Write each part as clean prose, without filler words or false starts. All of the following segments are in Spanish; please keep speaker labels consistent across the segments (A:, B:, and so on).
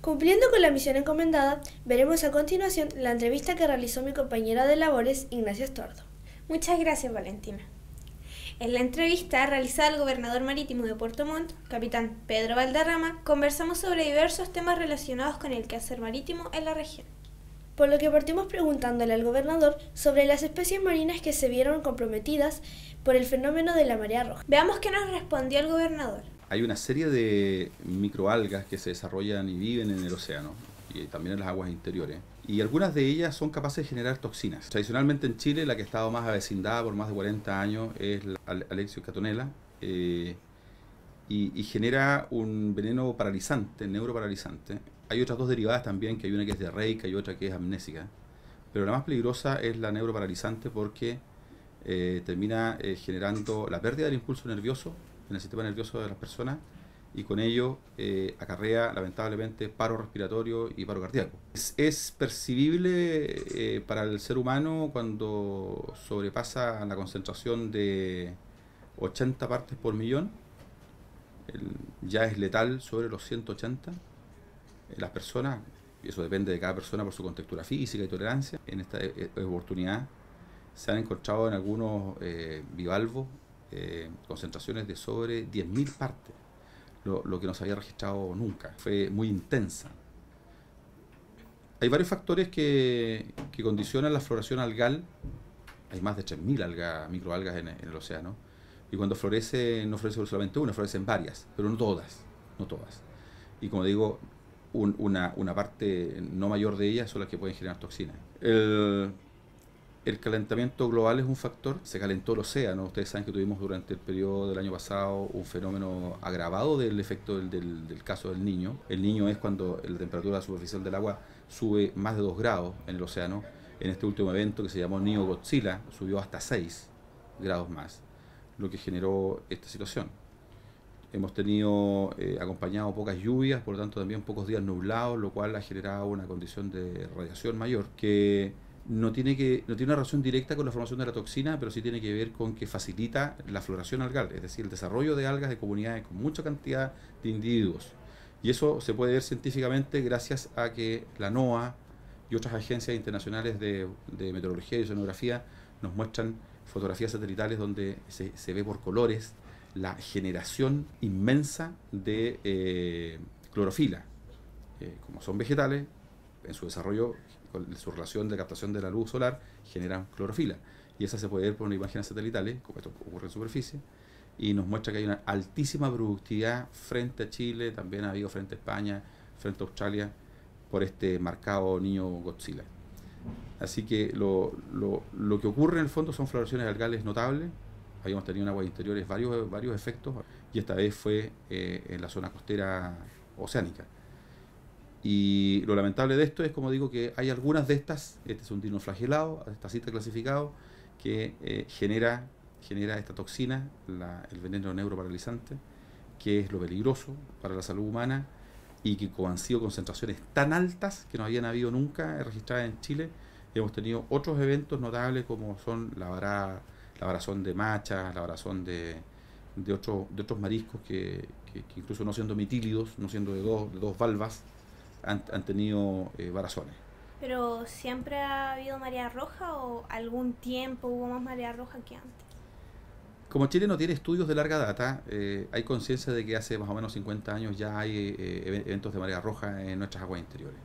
A: Cumpliendo con la misión encomendada, veremos a continuación la entrevista que realizó mi compañera de labores, Ignacio Estordo.
B: Muchas gracias, Valentina. En la entrevista realizada al gobernador marítimo de Puerto Montt, capitán Pedro Valderrama, conversamos sobre diversos temas relacionados con el quehacer marítimo en la región.
A: Por lo que partimos preguntándole al gobernador sobre las especies marinas que se vieron comprometidas por el fenómeno de la marea roja.
B: Veamos qué nos respondió el gobernador.
C: Hay una serie de microalgas que se desarrollan y viven en el océano y también en las aguas interiores. Y algunas de ellas son capaces de generar toxinas. Tradicionalmente en Chile la que ha estado más avecindada por más de 40 años es la Alexios-Catonella y genera un veneno paralizante, neuroparalizante. Hay otras dos derivadas también, que hay una que es diarreica y otra que es amnésica. Pero la más peligrosa es la neuroparalizante porque termina generando la pérdida del impulso nervioso en el sistema nervioso de las personas y con ello acarrea lamentablemente paro respiratorio y paro cardíaco. Es percibible para el ser humano cuando sobrepasa la concentración de 80 partes por millón, ya es letal sobre los 180. Las personas, y eso depende de cada persona por su contextura física y tolerancia, en esta oportunidad se han encontrado en algunos bivalvos concentraciones de sobre 10.000 partes, lo que no se había registrado nunca. Fue muy intensa. Hay varios factores que condicionan la floración algal. Hay más de 3.000 microalgas en el océano, y cuando florece no florece solamente una, florecen varias, pero no todas. Y como digo, una parte no mayor de ellas son las que pueden generar toxinas. El calentamiento global es un factor. Se calentó el océano. Ustedes saben que tuvimos durante el periodo del año pasado un fenómeno agravado del efecto del caso del Niño. El Niño es cuando la temperatura superficial del agua sube más de 2 grados en el océano. En este último evento, que se llamó Niño Godzilla, subió hasta 6 grados más, lo que generó esta situación. Hemos tenido acompañado pocas lluvias, por lo tanto también pocos días nublados, lo cual ha generado una condición de radiación mayor que no tiene una relación directa con la formación de la toxina, pero sí tiene que ver con que facilita la floración algal, es decir, el desarrollo de algas de comunidades con mucha cantidad de individuos. Y eso se puede ver científicamente gracias a que la NOAA y otras agencias internacionales de meteorología y oceanografía nos muestran fotografías satelitales donde se ve por colores la generación inmensa de clorofila. Como son vegetales, en su desarrollo, con su relación de captación de la luz solar, generan clorofila. Y esa se puede ver por unas imágenes satelitales, como esto ocurre en superficie, y nos muestra que hay una altísima productividad frente a Chile, también ha habido frente a España, frente a Australia, por este marcado Niño Godzilla. Así que lo que ocurre en el fondo son floraciones algales notables. Habíamos tenido en aguas interiores varios efectos, y esta vez fue en la zona costera oceánica. Y lo lamentable de esto es, como digo, que hay algunas de estas, este es un dinoflagelado, esta cita clasificado, que genera esta toxina, el veneno neuroparalizante, que es lo peligroso para la salud humana, y que han sido concentraciones tan altas que no habían habido nunca registradas en Chile. Hemos tenido otros eventos notables como son la varazón de machas, la varazón de otros mariscos que incluso no siendo mitílidos, no siendo de dos valvas, han tenido varazones.
B: ¿Pero siempre ha habido marea roja o algún tiempo hubo más marea roja que antes?
C: Como Chile no tiene estudios de larga data, hay conciencia de que hace más o menos 50 años ya hay eventos de marea roja en nuestras aguas interiores.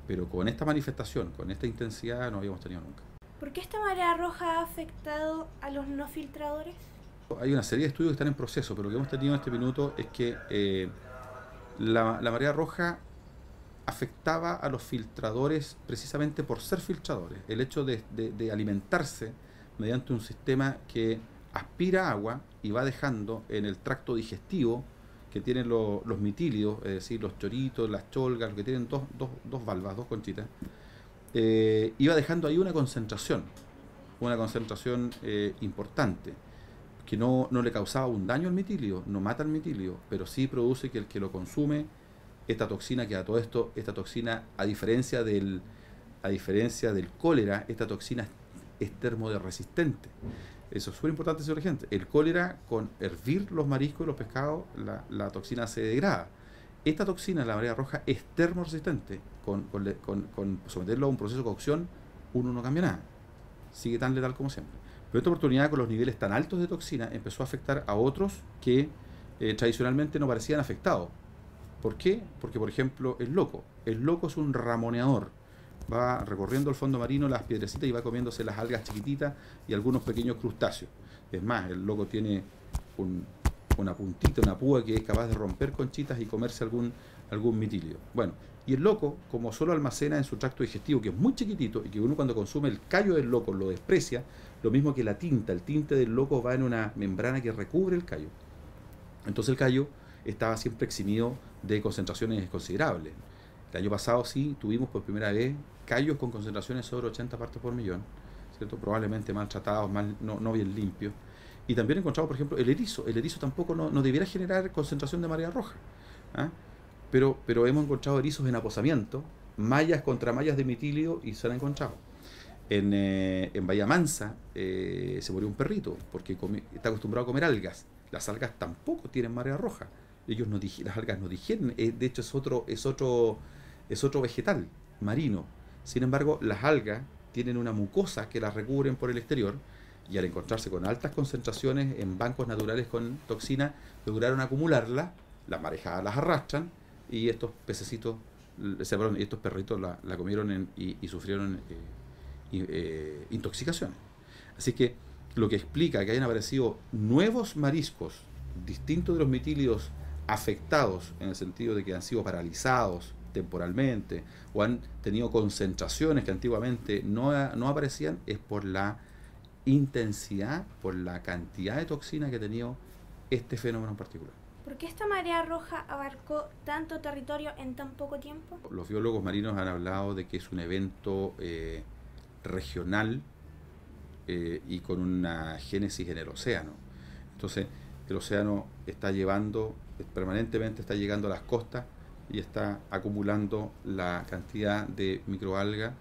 C: Pero con esta manifestación, con esta intensidad, no habíamos tenido nunca.
B: ¿Por qué esta marea roja ha afectado a los no filtradores?
C: Hay una serie de estudios que están en proceso, pero lo que hemos tenido en este minuto es que la marea roja afectaba a los filtradores precisamente por ser filtradores. El hecho de alimentarse mediante un sistema que aspira agua y va dejando en el tracto digestivo que tienen los mitílidos, es decir, los choritos, las cholgas, que tienen dos valvas, dos conchitas, iba dejando ahí una concentración importante, que no le causaba un daño al mitilio, no mata al mitilio, pero sí produce que el que lo consume, esta toxina, que a todo esto, esta toxina, a diferencia del cólera, esta toxina es termoresistente. Eso es súper importante, señor regente. El cólera, con hervir los mariscos y los pescados, la toxina se degrada. Esta toxina, la marea roja, es termoresistente. Con someterlo a un proceso de cocción, uno no cambia nada. Sigue tan letal como siempre. Pero esta oportunidad, con los niveles tan altos de toxina, empezó a afectar a otros que tradicionalmente no parecían afectados. ¿Por qué? Porque, por ejemplo, el loco. El loco es un ramoneador. Va recorriendo el fondo marino, las piedrecitas, y va comiéndose las algas chiquititas y algunos pequeños crustáceos. Es más, el loco tiene una puntita, una púa que es capaz de romper conchitas y comerse algún mitilio. Bueno, y el loco, como solo almacena en su tracto digestivo, que es muy chiquitito, y que uno cuando consume el callo del loco lo desprecia, lo mismo que la tinta. El tinte del loco va en una membrana que recubre el callo. Entonces el callo estaba siempre eximido de concentraciones considerables. El año pasado sí tuvimos por primera vez callos con concentraciones sobre 80 partes por millón, ¿cierto? Probablemente maltratados, no bien limpios. Y también encontramos, por ejemplo, el erizo. El erizo tampoco no debiera generar concentración de marea roja, ¿ah? Pero hemos encontrado erizos en aposamiento, mallas contra mallas de mitilio, y se han encontrado. En Bahía Mansa se murió un perrito porque está acostumbrado a comer algas. Las algas tampoco tienen marea roja. Las algas no digieren. De hecho, es otro vegetal marino. Sin embargo, las algas tienen una mucosa que las recubren por el exterior, y al encontrarse con altas concentraciones en bancos naturales con toxina, lograron acumularla, las marejadas las arrastran, y estos pececitos, y estos perritos la comieron y sufrieron intoxicaciones. Así que lo que explica que hayan aparecido nuevos mariscos distintos de los mitílidos afectados, en el sentido de que han sido paralizados temporalmente o han tenido concentraciones que antiguamente no aparecían, es por la intensidad, por la cantidad de toxina que ha tenido este fenómeno en particular.
B: ¿Por qué esta marea roja abarcó tanto territorio en tan poco tiempo?
C: Los biólogos marinos han hablado de que es un evento regional y con una génesis en el océano. Entonces, el océano permanentemente está llegando a las costas y está acumulando la cantidad de microalgas,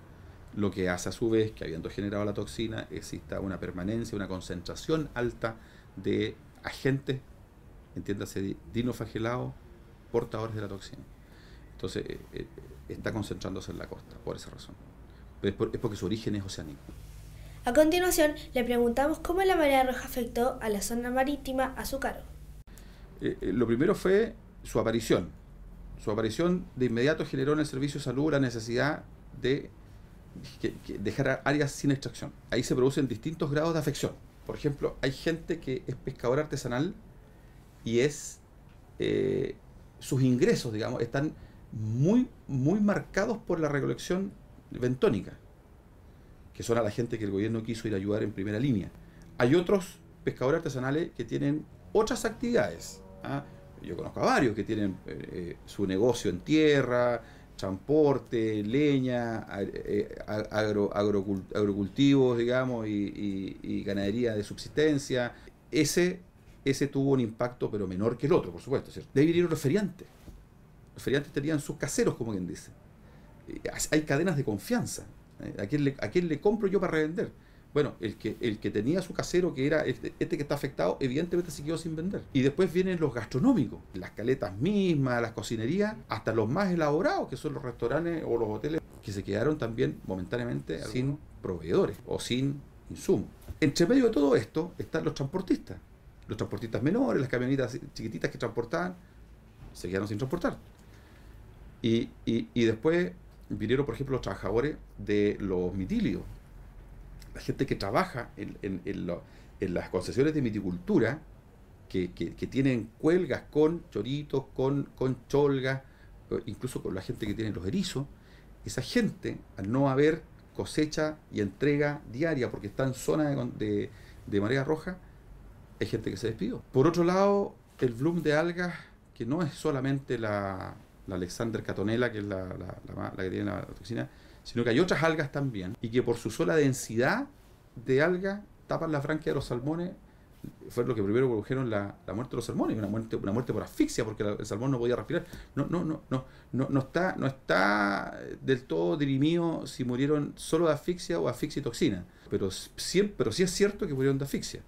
C: lo que hace a su vez que, habiendo generado la toxina, exista una permanencia, una concentración alta de agentes, entiéndase, dinoflagelados, portadores de la toxina. Entonces, está concentrándose en la costa, por esa razón. Es porque su origen es oceánico.
A: A continuación, le preguntamos cómo la marea roja afectó a la zona marítima a su cargo.
C: Lo primero fue su aparición. Su aparición de inmediato generó en el servicio de salud la necesidad de dejar áreas sin extracción. Ahí se producen distintos grados de afección. Por ejemplo, hay gente que es pescador artesanal y sus ingresos, digamos, están muy marcados por la recolección bentónica, que son a la gente que el gobierno quiso ir a ayudar en primera línea. Hay otros pescadores artesanales que tienen otras actividades, ¿ah? Yo conozco a varios que tienen su negocio en tierra, transporte, leña, agrocultivos, digamos, y ganadería de subsistencia. Ese tuvo un impacto, pero menor que el otro, por supuesto, ¿cierto? De ahí vinieron los feriantes. Los feriantes tenían sus caseros, como quien dice. Hay cadenas de confianza. ¿A quién le compro yo para revender? Bueno, el que tenía su casero, que era este que está afectado, evidentemente se quedó sin vender. Y después vienen los gastronómicos, las caletas mismas, las cocinerías, hasta los más elaborados, que son los restaurantes o los hoteles, que se quedaron también momentáneamente sin proveedores o sin insumos. Entre medio de todo esto están los transportistas menores, las camionetas chiquititas que transportaban, se quedaron sin transportar. Y después vinieron, por ejemplo, los trabajadores de los mitílidos, la gente que trabaja en las concesiones de miticultura, que tienen cuelgas con choritos, con cholgas, incluso con la gente que tiene los erizos. Esa gente, al no haber cosecha y entrega diaria, porque está en zona de marea roja, hay gente que se despidió. Por otro lado, el bloom de algas, que no es solamente la Alexander catonella, que es la que tiene la toxina, sino que hay otras algas también, y que por su sola densidad de algas tapan las branquias de los salmones. Fue lo que primero produjeron la muerte de los salmones, una muerte por asfixia, porque el salmón no podía respirar. No está del todo dirimido si murieron solo de asfixia o asfixia y toxina, pero sí es cierto que murieron de asfixia.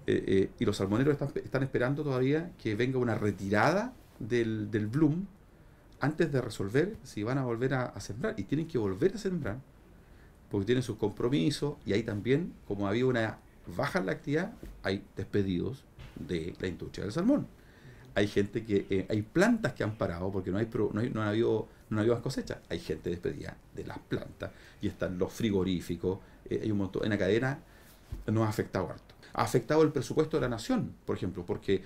C: Y los salmoneros están esperando todavía que venga una retirada del bloom antes de resolver si van a volver a sembrar. Y tienen que volver a sembrar porque tienen sus compromisos, y ahí también, como había una baja en la actividad, hay despedidos de la industria del salmón. Hay gente que, hay plantas que han parado porque no han habido más cosechas. Hay gente despedida de las plantas, y están los frigoríficos, hay un montón. En la cadena nos ha afectado harto. Ha afectado el presupuesto de la nación, por ejemplo, porque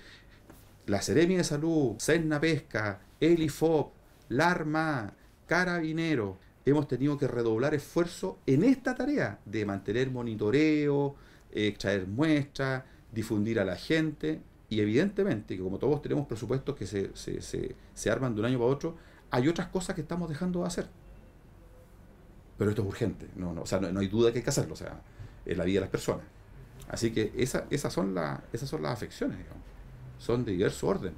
C: la Seremi de Salud, Senna Pesca, el IFOP, la Armada, Carabineros, hemos tenido que redoblar esfuerzo en esta tarea de mantener monitoreo, extraer muestras, difundir a la gente, y evidentemente que como todos tenemos presupuestos que se arman de un año para otro, hay otras cosas que estamos dejando de hacer. Pero esto es urgente, o sea, no hay duda que hay que hacerlo, o sea, es la vida de las personas. Así que esas son las afecciones, digamos. Son de diverso orden.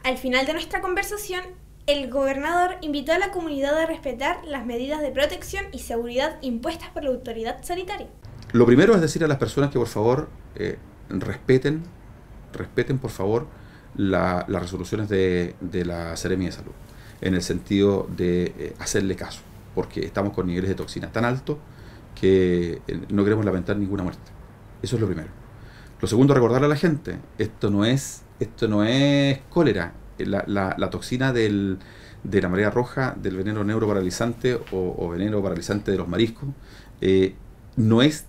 B: Al final de nuestra conversación, el gobernador invitó a la comunidad a respetar las medidas de protección y seguridad impuestas por la autoridad sanitaria.
C: Lo primero es decir a las personas que por favor respeten por favor las resoluciones de la Seremi de Salud, en el sentido de hacerle caso, porque estamos con niveles de toxinas tan altos que no queremos lamentar ninguna muerte. Eso es lo primero. Lo segundo, recordarle a la gente, esto no es cólera. La toxina de la marea roja, del veneno neuroparalizante o veneno paralizante de los mariscos, no es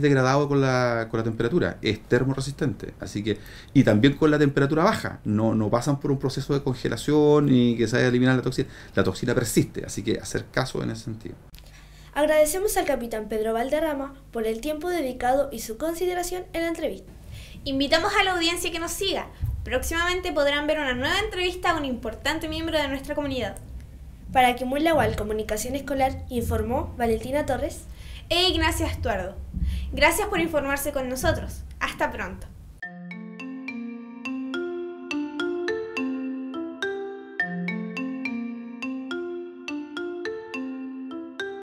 C: degradado con la temperatura, es termorresistente. Así que, y también con la temperatura baja, no pasan por un proceso de congelación y que se vaya a eliminar la toxina. La toxina persiste, así que hacer caso en ese sentido.
A: Agradecemos al capitán Pedro Valderrama por el tiempo dedicado y su consideración en la entrevista.
B: Invitamos a la audiencia que nos siga. Próximamente podrán ver una nueva entrevista a un importante miembro de nuestra comunidad.
A: Para Quimulahual Comunicación Escolar, informó Valentina Torres
B: e Ignacia Estuardo. Gracias por informarse con nosotros. Hasta pronto.